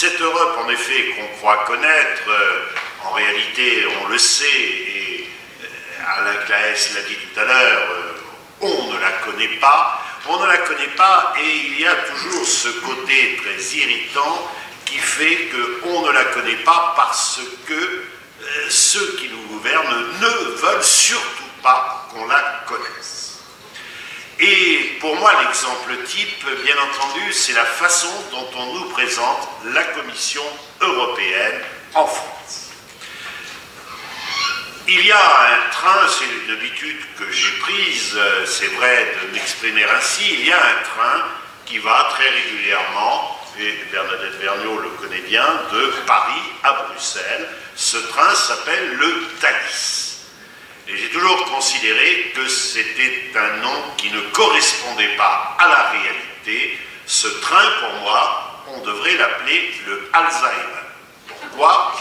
cette Europe, en effet, qu'on croit connaître, en réalité, on le sait, et Alain Claes l'a dit tout à l'heure, on ne la connaît pas. On ne la connaît pas, et il y a toujours ce côté très irritant qui fait qu'on ne la connaît pas parce que ceux qui nous gouvernent ne veulent surtout pas qu'on la connaisse. Et pour moi, l'exemple type, bien entendu, c'est la façon dont on nous présente la Commission européenne en France. Il y a un train, c'est une habitude que j'ai prise, c'est vrai de m'exprimer ainsi, il y a un train qui va très régulièrement, et Bernadette Vergnaud le connaît bien, de Paris à Bruxelles. Ce train s'appelle le Thalys. Et j'ai toujours considéré que c'était un nom qui ne correspondait pas à la réalité. Ce train, pour moi, on devrait l'appeler le Alzheimer. Pourquoi?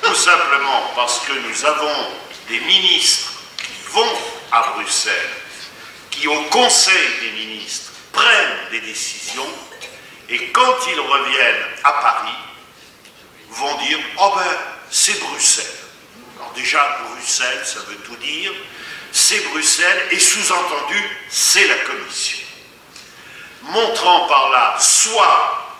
Tout simplement parce que nous avons des ministres qui vont à Bruxelles, qui au Conseil des ministres prennent des décisions, et quand ils reviennent à Paris, vont dire « Oh ben, c'est Bruxelles ». Alors déjà, Bruxelles, ça veut tout dire, c'est Bruxelles, et sous-entendu, c'est la Commission. Montrant par là, soit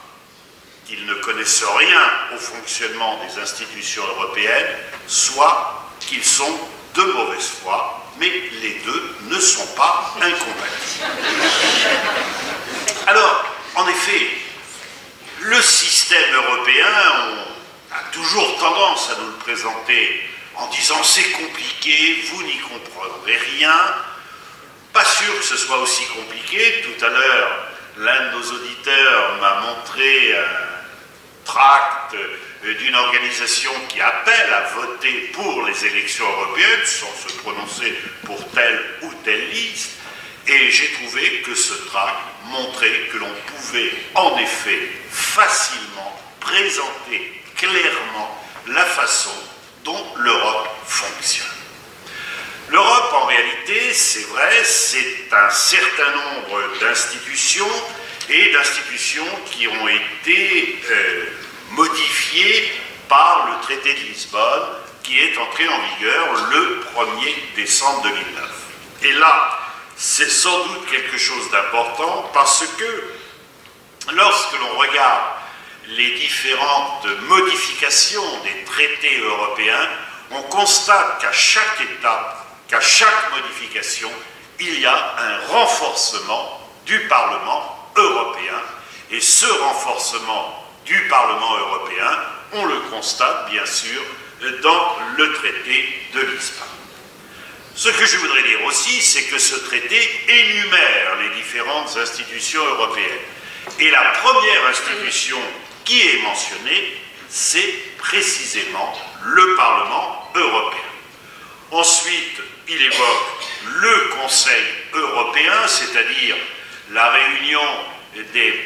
qu'ils ne connaissent rien au fonctionnement des institutions européennes, soit qu'ils sont de mauvaise foi, mais les deux ne sont pas incompatibles. Alors, en effet, le système européen, on a toujours tendance à nous le présenter en disant c'est compliqué, vous n'y comprendrez rien. Pas sûr que ce soit aussi compliqué. Tout à l'heure, l'un de nos auditeurs m'a montré un tract d'une organisation qui appelle à voter pour les élections européennes sans se prononcer pour telle ou telle liste, et j'ai trouvé que ce tract montrait que l'on pouvait en effet facilement présenter clairement la façon dont l'Europe fonctionne. L'Europe, en réalité, c'est vrai, c'est un certain nombre d'institutions, et d'institutions qui ont été modifiées par le traité de Lisbonne, qui est entré en vigueur le 1er décembre 2009. Et là, c'est sans doute quelque chose d'important, parce que lorsque l'on regarde les différentes modifications des traités européens, on constate qu'à chaque étape, qu'à chaque modification, il y a un renforcement du Parlement européen. Et ce renforcement du Parlement européen, on le constate bien sûr dans le traité de Lisbonne. Ce que je voudrais dire aussi, c'est que ce traité énumère les différentes institutions européennes. Et la première institution qui est mentionnée, c'est précisément le Parlement européen. Ensuite, il évoque le Conseil européen, c'est-à-dire la réunion des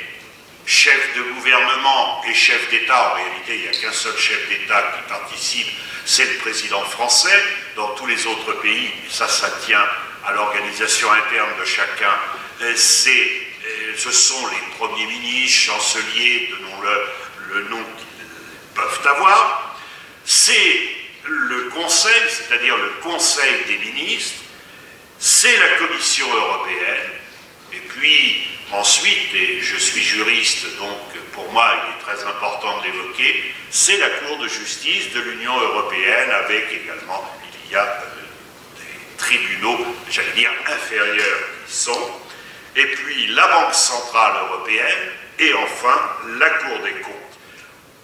chefs de gouvernement et chefs d'État. En réalité, il n'y a qu'un seul chef d'État qui participe, c'est le président français. Dans tous les autres pays, ça tient à l'organisation interne de chacun. Ce sont les premiers ministres, chanceliers, donnons-le le nom qu'ils peuvent avoir. C'est le Conseil, c'est-à-dire le Conseil des ministres, c'est la Commission européenne, et puis ensuite, et je suis juriste, donc pour moi il est très important de l'évoquer, c'est la Cour de justice de l'Union européenne, avec également, il y a des tribunaux, j'allais dire inférieurs qui sont, et puis la Banque centrale européenne, et enfin la Cour des comptes,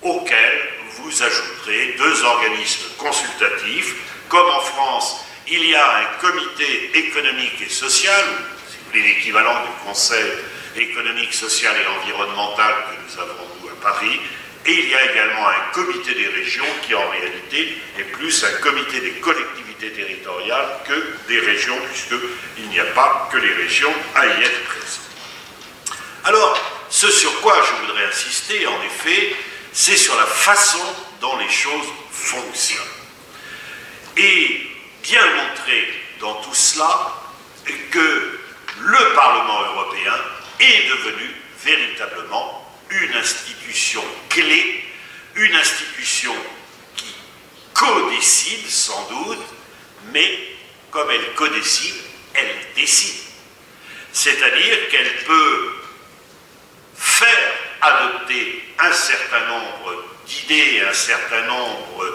auxquels vous ajouterez deux organismes consultatifs. Comme en France, il y a un comité économique et social, si vous voulez l'équivalent du Conseil économique, social et environnemental que nous avons nous à Paris, et il y a également un comité des régions qui en réalité est plus un comité des collectivités territoriales que des régions, puisqu'il n'y a pas que les régions à y être présentes. Alors, ce sur quoi je voudrais insister, en effet, c'est sur la façon dont les choses fonctionnent. Et bien montrer dans tout cela que le Parlement européen est devenu véritablement une institution clé une institution qui codécide sans doute, mais comme elle codécide, elle décide. C'est-à-dire qu'elle peut faire adopter un certain nombre d'idées, un certain nombre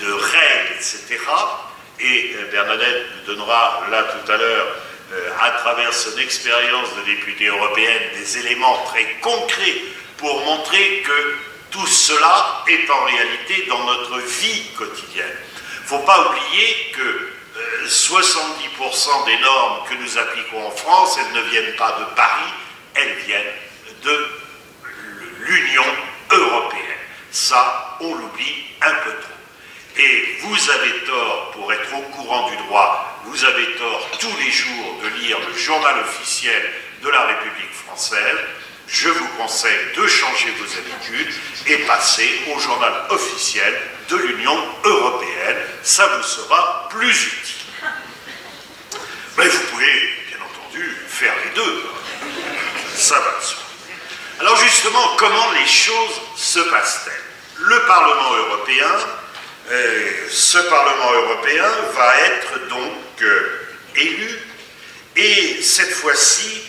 de règles, etc. Et Bernadette nous donnera là tout à l'heure, à travers son expérience de députée européenne, des éléments très concrets pour montrer que tout cela est en réalité dans notre vie quotidienne. Il ne faut pas oublier que 70% des normes que nous appliquons en France, elles ne viennent pas de Paris, elles viennent de l'Union européenne. Ça, on l'oublie un peu trop. Et vous avez tort, pour être au courant du droit, vous avez tort tous les jours de lire le journal officiel de la République française. Je vous conseille de changer vos habitudes et passer au journal officiel de l'Union européenne. Ça vous sera plus utile. Mais vous pouvez, bien entendu, faire les deux. Ça va de soi. Alors justement, comment les choses se passent-elles? Le Parlement européen, ce Parlement européen va être donc élu, et cette fois-ci,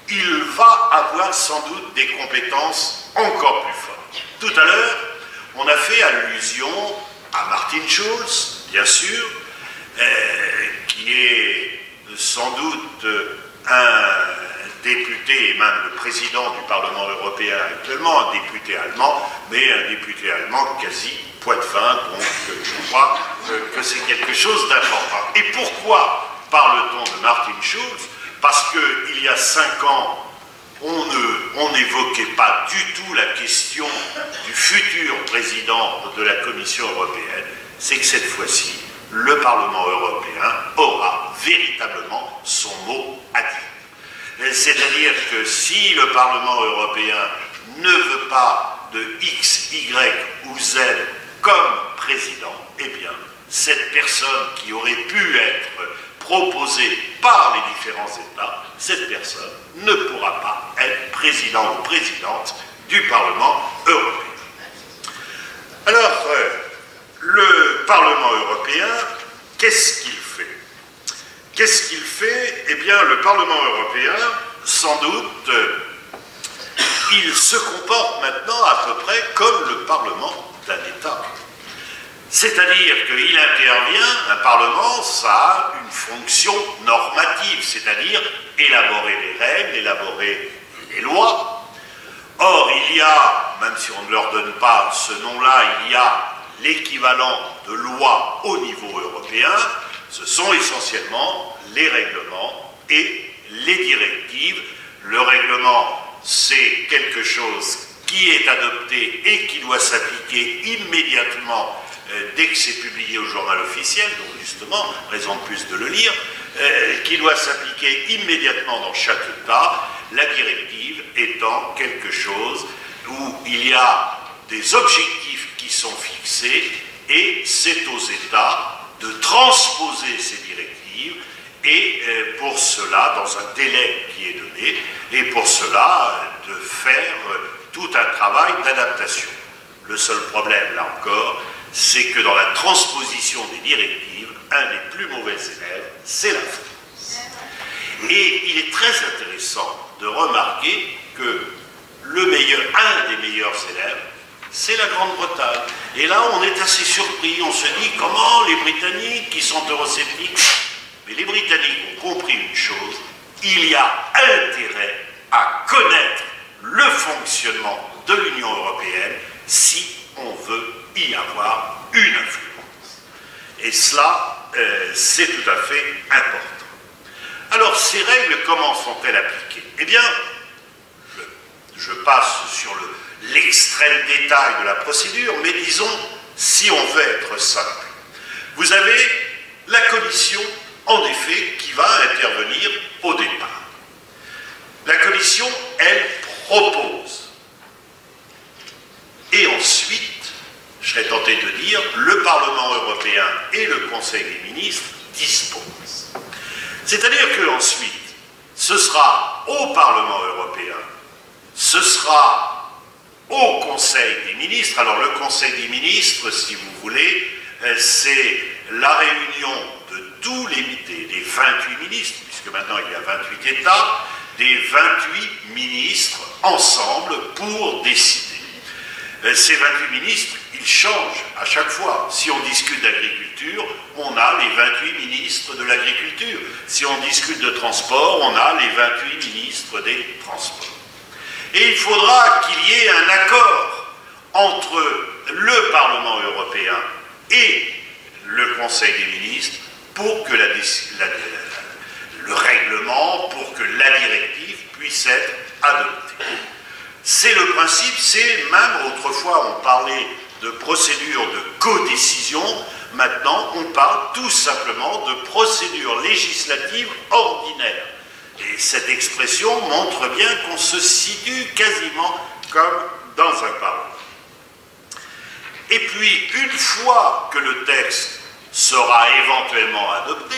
il va avoir sans doute des compétences encore plus fortes. Tout à l'heure, on a fait allusion à Martin Schulz, bien sûr, qui est sans doute un député et même le président du Parlement européen actuellement, un député allemand, mais un député allemand quasi poids-de-fin, donc je crois que c'est quelque chose d'important. Et pourquoi parle-t-on de Martin Schulz? Parce qu'il y a 5 ans, on n'évoquait pas du tout la question du futur président de la Commission européenne. C'est que cette fois-ci, le Parlement européen aura véritablement son mot à dire. C'est-à-dire que si le Parlement européen ne veut pas de X, Y ou Z comme président, eh bien, cette personne qui aurait pu être proposée par les différents États, cette personne ne pourra pas être président ou présidente du Parlement européen. Alors, le Parlement européen, qu'est-ce qu'il fait? Qu'est-ce qu'il fait? Eh bien, le Parlement européen, sans doute, il se comporte maintenant à peu près comme le Parlement d'un État. C'est-à-dire qu'il intervient, un Parlement, ça a une fonction normative, c'est-à-dire élaborer les règles, élaborer les lois. Or, il y a, même si on ne leur donne pas ce nom-là, il y a l'équivalent de loi au niveau européen. Ce sont essentiellement les règlements et les directives. Le règlement, c'est quelque chose qui est adopté et qui doit s'appliquer immédiatement dès que c'est publié au journal officiel, donc justement, raison de plus de le lire, qui doit s'appliquer immédiatement dans chaque État, la directive étant quelque chose où il y a des objectifs qui sont fixés et c'est aux États de transposer ces directives et pour cela, dans un délai qui est donné, et pour cela, de faire tout un travail d'adaptation. Le seul problème, là encore, c'est que dans la transposition des directives, un des plus mauvais élèves, c'est la France. Et il est très intéressant de remarquer que un des meilleurs élèves, c'est la Grande-Bretagne. Et là, on est assez surpris, on se dit comment les Britanniques, qui sont eurosceptiques, mais les Britanniques ont compris une chose, il y a intérêt à connaître le fonctionnement de l'Union européenne si on veut y avoir une influence. Et cela, c'est tout à fait important. Alors, ces règles, comment sont-elles appliquées? Eh bien, je passe sur l'extrême détail de la procédure, mais disons, si on veut être simple. Vous avez la Commission, en effet, qui va intervenir au départ. La Commission, elle propose. Et ensuite, je serais tenté de dire, le Parlement européen et le Conseil des ministres disposent. C'est-à-dire qu'ensuite, ce sera au Parlement européen, ce sera au Conseil des ministres. Alors le Conseil des ministres, si vous voulez, c'est la réunion de tous des 28 ministres, puisque maintenant il y a 28 États, des 28 ministres ensemble pour décider. Ces 28 ministres, ils changent à chaque fois. Si on discute d'agriculture, on a les 28 ministres de l'agriculture. Si on discute de transport, on a les 28 ministres des transports. Et il faudra qu'il y ait un accord entre le Parlement européen et le Conseil des ministres pour que le règlement, pour que la directive puisse être adoptée. C'est le principe, c'est même autrefois on parlait de procédure de codécision, maintenant on parle tout simplement de procédure législative ordinaire. Et cette expression montre bien qu'on se situe quasiment comme dans un parlement. Et puis, une fois que le texte sera éventuellement adopté,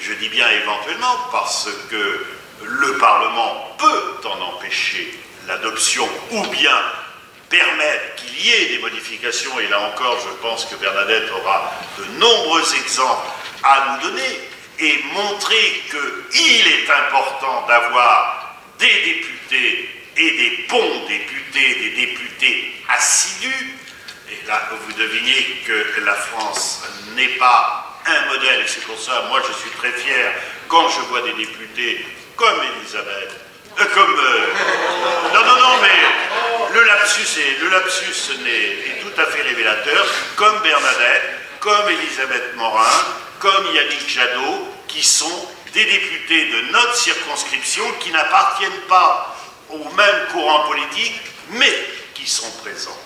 je dis bien éventuellement parce que le Parlement peut en empêcher l'adoption ou bien permettre qu'il y ait des modifications, et là encore je pense que Bernadette aura de nombreux exemples à nous donner, et montrer qu'il est important d'avoir des députés et des bons députés, des députés assidus. Et là, vous devinez que la France n'est pas un modèle, et c'est pour ça, moi je suis très fier quand je vois des députés comme Elisabeth, non, mais le lapsus est tout à fait révélateur, comme Bernadette, comme Elisabeth Morin, comme Yannick Jadot, qui sont des députés de notre circonscription qui n'appartiennent pas au même courant politique, mais qui sont présents.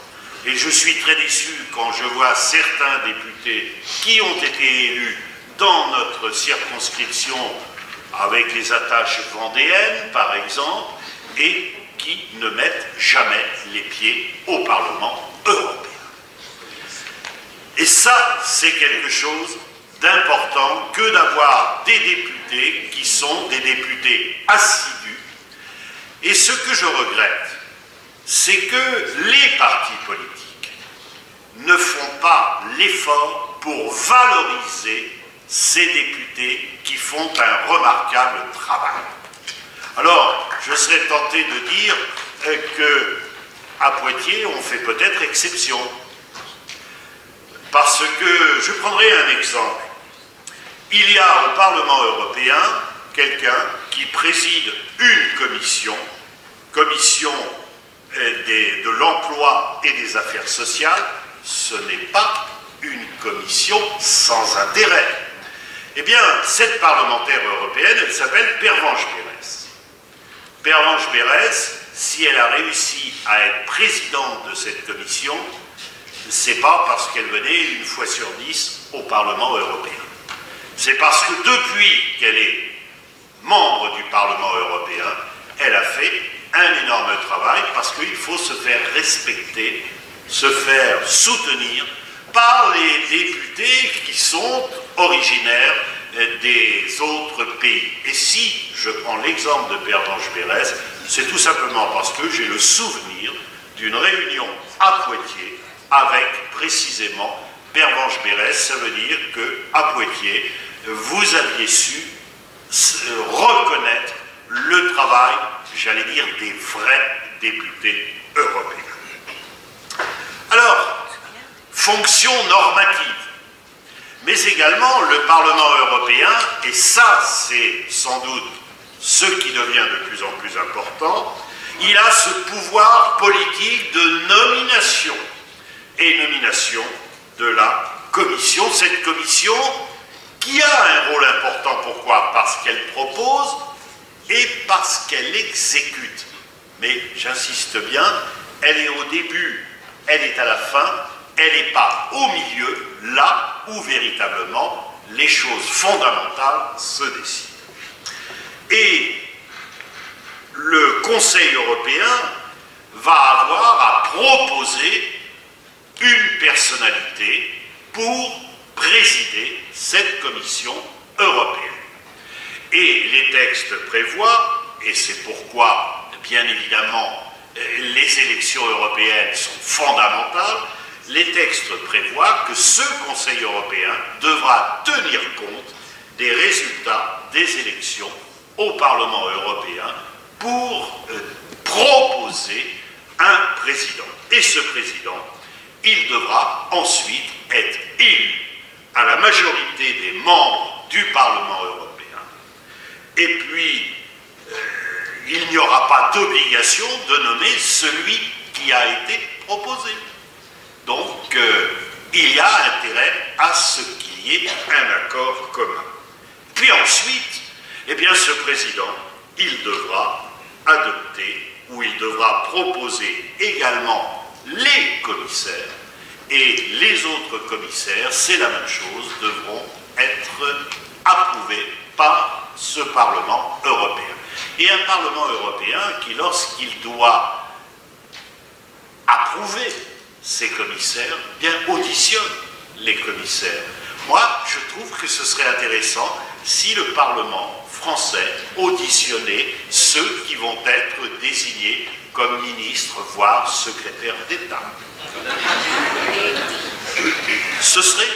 Et je suis très déçu quand je vois certains députés qui ont été élus dans notre circonscription avec les attaches vendéennes, par exemple, et qui ne mettent jamais les pieds au Parlement européen. Et ça, c'est quelque chose d'important que d'avoir des députés qui sont des députés assidus. Et ce que je regrette, c'est que les partis politiques ne font pas l'effort pour valoriser ces députés qui font un remarquable travail. Alors, je serais tenté de dire qu'à Poitiers, on fait peut-être exception. Parce que, je prendrai un exemple. Il y a au Parlement européen quelqu'un qui préside une commission de l'emploi et des affaires sociales. Ce n'est pas une commission sans intérêt. Eh bien, cette parlementaire européenne, elle s'appelle Pervenche Berès. Pervenche Berès, si elle a réussi à être présidente de cette commission, c'est pas parce qu'elle venait une fois sur 10 au Parlement européen. C'est parce que depuis qu'elle est membre du Parlement européen, elle a fait un énorme travail parce qu'il faut se faire respecter, se faire soutenir par les députés qui sont originaires des autres pays. Et si je prends l'exemple de Pervenche Berès, c'est tout simplement parce que j'ai le souvenir d'une réunion à Poitiers avec précisément Pervenche Berès. Ça veut dire qu'à Poitiers, vous aviez su reconnaître le travail, j'allais dire, des vrais députés européens. Alors, fonction normative, mais également le Parlement européen, et ça c'est sans doute ce qui devient de plus en plus important, il a ce pouvoir politique de nomination, et nomination de la commission, cette commission qui a un rôle important. Pourquoi? Parce qu'elle propose et parce qu'elle exécute. Mais j'insiste bien, elle est au début, elle est à la fin, elle n'est pas au milieu, là où véritablement les choses fondamentales se décident. Et le Conseil européen va avoir à proposer une personnalité pour présider cette Commission européenne. Et les textes prévoient, et c'est pourquoi, bien évidemment, les élections européennes sont fondamentales, les textes prévoient que ce Conseil européen devra tenir compte des résultats des élections au Parlement européen pour proposer un président. Et ce président, il devra ensuite être élu à la majorité des membres du Parlement européen. Et puis, il n'y aura pas d'obligation de nommer celui qui a été proposé. Donc, il y a intérêt à ce qu'il y ait un accord commun. Puis ensuite, eh bien, ce président, il devra adopter ou il devra proposer également les commissaires, et les autres commissaires, c'est la même chose, devront être approuvés par ce Parlement européen. Et un Parlement européen qui, lorsqu'il doit approuver ces commissaires, bien auditionne les commissaires. Moi, je trouve que ce serait intéressant si le Parlement français auditionnait ceux qui vont être désignés comme ministres, voire secrétaires d'État. Ce serait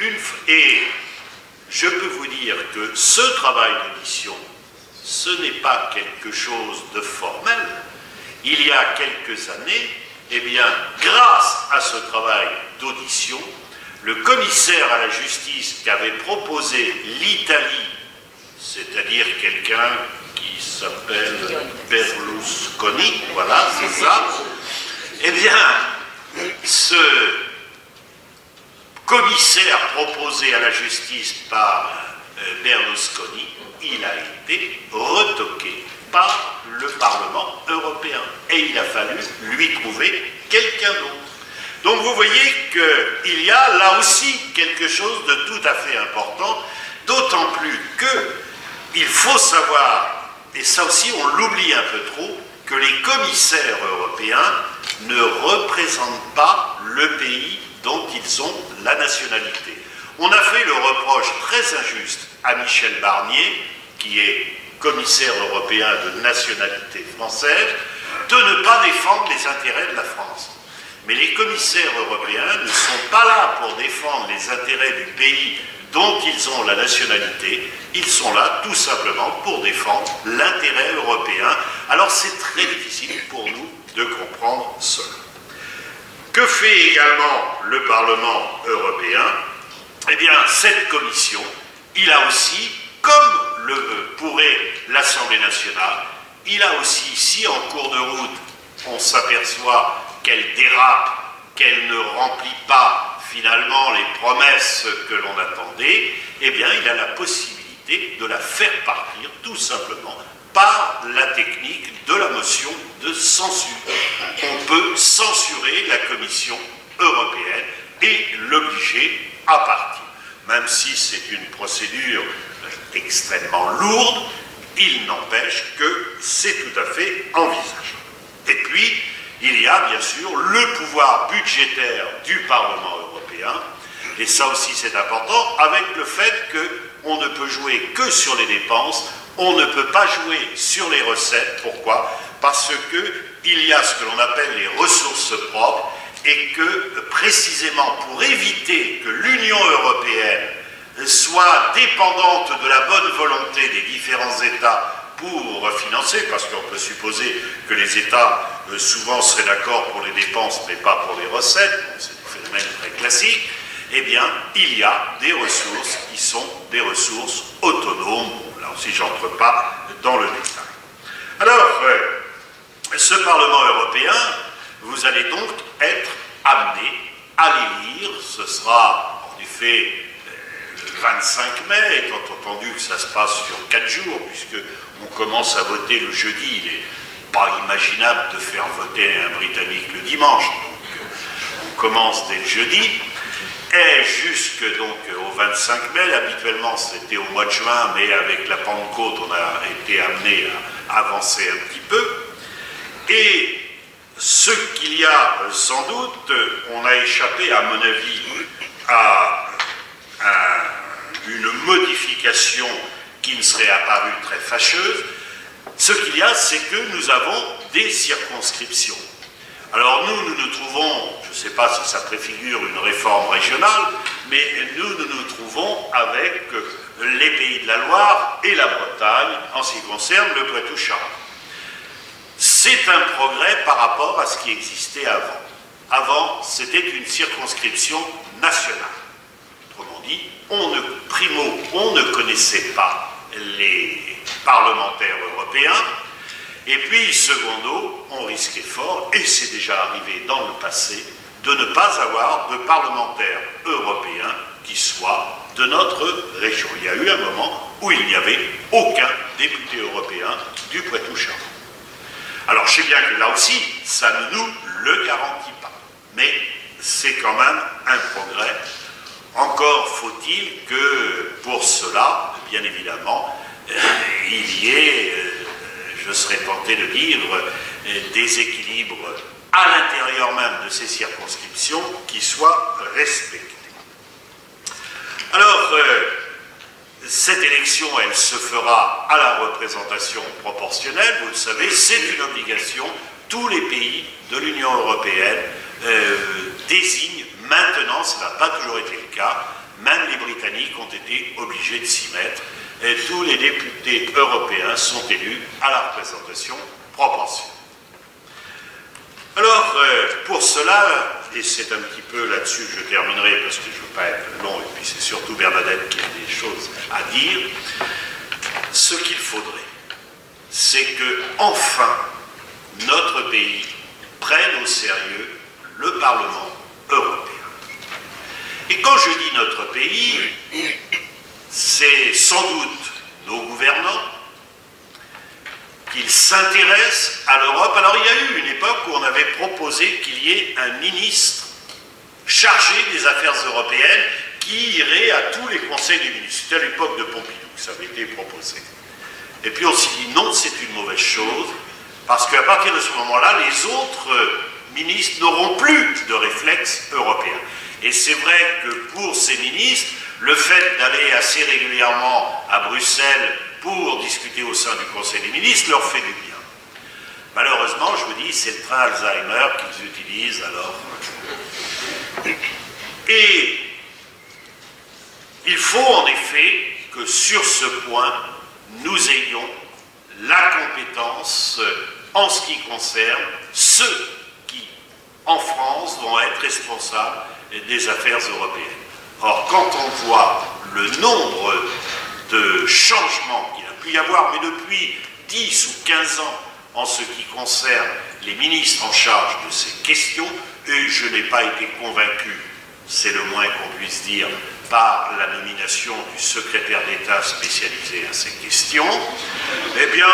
une... Et je peux vous dire que ce travail d'audition, ce n'est pas quelque chose de formel. Il y a quelques années, eh bien, grâce à ce travail d'audition, le commissaire à la justice qu'avait proposé l'Italie, c'est-à-dire quelqu'un qui s'appelle Berlusconi, voilà, c'est ça, eh bien, ce commissaire proposé à la justice par Berlusconi, il a été retoqué par le Parlement européen. Et il a fallu lui trouver quelqu'un d'autre. Donc vous voyez qu'il y a là aussi quelque chose de tout à fait important, d'autant plus qu'il faut savoir, et ça aussi on l'oublie un peu trop, que les commissaires européens ne représentent pas le pays dont ils ont la nationalité. On a fait le reproche très injuste à Michel Barnier, qui est commissaire européen de nationalité française, de ne pas défendre les intérêts de la France. Mais les commissaires européens ne sont pas là pour défendre les intérêts du pays dont ils ont la nationalité, ils sont là tout simplement pour défendre l'intérêt européen. Alors c'est très difficile pour nous de comprendre cela. Que fait également le Parlement européen? Eh bien, cette commission, il a aussi, comme le pourrait l'Assemblée nationale, il a aussi, si en cours de route, on s'aperçoit qu'elle dérape, qu'elle ne remplit pas finalement les promesses que l'on attendait, eh bien, il a la possibilité de la faire partir, tout simplement, par la technique de la motion de censure. On peut censurer la Commission européenne et l'obliger à partir. Même si c'est une procédure extrêmement lourde, il n'empêche que c'est tout à fait envisageable. Et puis, il y a bien sûr le pouvoir budgétaire du Parlement européen, et ça aussi c'est important, avec le fait qu'on ne peut jouer que sur les dépenses, on ne peut pas jouer sur les recettes. Pourquoi? Parce qu'il y a ce que l'on appelle les ressources propres, et que précisément pour éviter que l'Union européenne soit dépendante de la bonne volonté des différents États pour financer, parce qu'on peut supposer que les États souvent seraient d'accord pour les dépenses mais pas pour les recettes, c'est un phénomène très classique, eh bien il y a des ressources qui sont des ressources autonomes. Là aussi je n'entre pas dans le détail. Alors, ce Parlement européen, vous allez donc être amené à les lire. Ce sera en effet le 25 mai, étant entendu que ça se passe sur 4 jours, puisque on commence à voter le jeudi. Il n'est pas imaginable de faire voter un Britannique le dimanche, donc on commence dès le jeudi, et jusque donc au 25 mai, habituellement c'était au mois de juin, mais avec la Pentecôte on a été amené à avancer un petit peu. Et ce qu'il y a sans doute, on a échappé à mon avis à une modification qui ne serait apparue très fâcheuse, Ce qu'il y a, c'est que nous avons des circonscriptions. Alors nous trouvons, je ne sais pas si ça préfigure une réforme régionale, mais nous trouvons avec les Pays de la Loire et la Bretagne en ce qui concerne le Poitou-Charentes. C'est un progrès par rapport à ce qui existait avant. Avant, c'était une circonscription nationale. Autrement dit, on ne connaissait pas les parlementaires européens, et puis, secondo, on risquait fort, et c'est déjà arrivé dans le passé, de ne pas avoir de parlementaires européens qui soient de notre région. Il y a eu un moment où il n'y avait aucun député européen du Poitou-Charentes. Alors, je sais bien que là aussi, ça ne nous le garantit pas, mais c'est quand même un progrès. Encore faut-il que, pour cela, bien évidemment, il y ait, je serais tenté de dire, des équilibres à l'intérieur même de ces circonscriptions qui soient respectés. Alors, cette élection, elle se fera à la représentation proportionnelle, vous le savez, c'est une obligation. Tous les pays de l'Union européenne désignent maintenant, ça n'a pas toujours été le cas, même les Britanniques ont été obligés de s'y mettre, et tous les députés européens sont élus à la représentation proportionnelle. Alors, pour cela, et c'est un petit peu là-dessus que je terminerai, parce que je ne veux pas être long, et puis c'est surtout Bernadette qui a des choses à dire, ce qu'il faudrait, c'est que, enfin, notre pays prenne au sérieux le Parlement européen. Et quand je dis notre pays, c'est sans doute nos gouvernants, qu'ils s'intéressent à l'Europe. Alors il y a eu une époque où on avait proposé qu'il y ait un ministre chargé des affaires européennes qui irait à tous les conseils des ministres. C'était à l'époque de Pompidou que ça avait été proposé. Et puis on s'est dit non, c'est une mauvaise chose, parce qu'à partir de ce moment-là, les autres ministres n'auront plus de réflexes européens. Et c'est vrai que pour ces ministres, le fait d'aller assez régulièrement à Bruxelles pour discuter au sein du Conseil des ministres leur fait du bien. Malheureusement, je vous dis, c'est le train Alzheimer qu'ils utilisent alors. Et il faut en effet que sur ce point, nous ayons la compétence en ce qui concerne ceux qui, en France, vont être responsables des affaires européennes. Or, quand on voit le nombre de changements qu'il a pu y avoir, mais depuis 10 ou 15 ans, en ce qui concerne les ministres en charge de ces questions, et je n'ai pas été convaincu, c'est le moins qu'on puisse dire, par la nomination du secrétaire d'État spécialisé à ces questions, eh bien,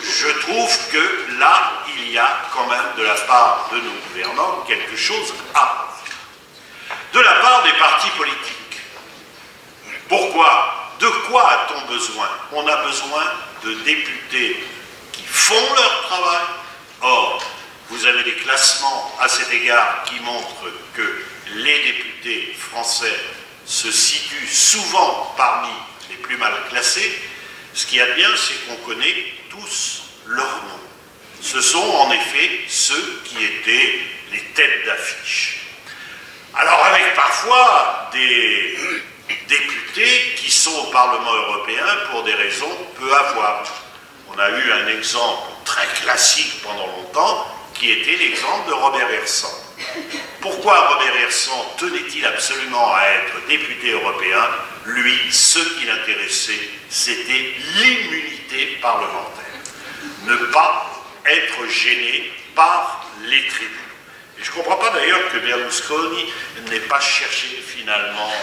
je trouve que là, il y a quand même de la part de nos gouvernants quelque chose à de la part des partis politiques. Pourquoi? De quoi a-t-on besoin? On a besoin de députés qui font leur travail. Or, vous avez des classements à cet égard qui montrent que les députés français se situent souvent parmi les plus mal classés. Ce qu'il y a de bien, c'est qu'on connaît tous leurs noms. Ce sont en effet ceux qui étaient les têtes d'affiche. Alors avec parfois des députés qui sont au Parlement européen pour des raisons peu avoirs. On a eu un exemple très classique pendant longtemps qui était l'exemple de Robert Hersant. Pourquoi Robert Hersant tenait-il absolument à être député européen? Lui, ce qui l'intéressait, c'était l'immunité parlementaire. Ne pas être gêné par les tribunes. Et je ne comprends pas d'ailleurs que Berlusconi n'ait pas cherché finalement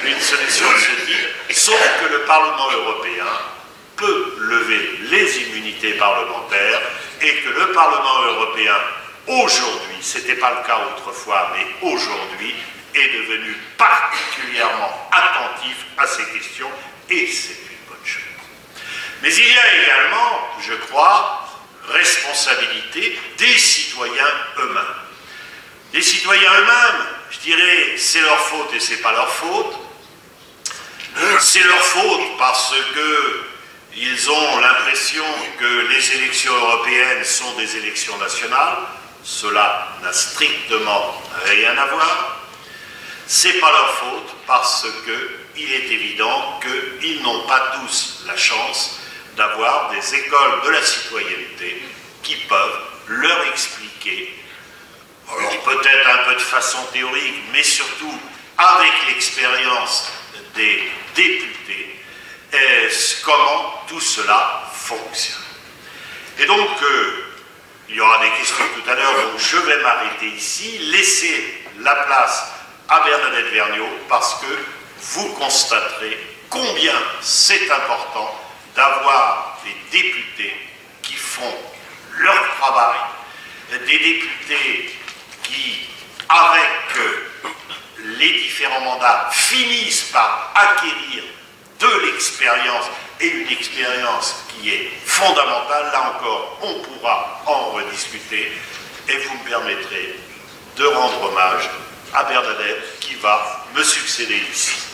une solution de ce type, sauf que le Parlement européen peut lever les immunités parlementaires et que le Parlement européen, aujourd'hui, ce n'était pas le cas autrefois, mais aujourd'hui, est devenu particulièrement attentif à ces questions, et c'est une bonne chose. Mais il y a également, je crois, responsabilité des citoyens eux-mêmes. Les citoyens eux-mêmes, je dirais, c'est leur faute et c'est pas leur faute. C'est leur faute parce que Ils ont l'impression que les élections européennes sont des élections nationales. Cela n'a strictement rien à voir. C'est pas leur faute parce qu'il est évident qu'ils n'ont pas tous la chance d'avoir des écoles de la citoyenneté qui peuvent leur expliquer, alors peut-être un peu de façon théorique, mais surtout avec l'expérience des députés, comment tout cela fonctionne. Et donc, il y aura des questions tout à l'heure, donc je vais m'arrêter ici, laisser la place à Bernadette Vergnaud, parce que vous constaterez combien c'est important d'avoir des députés qui font leur travail, des députés qui, avec les différents mandats, finissent par acquérir de l'expérience, et une expérience qui est fondamentale. Là encore, on pourra en rediscuter, et vous me permettrez de rendre hommage à Bernadette qui va me succéder ici.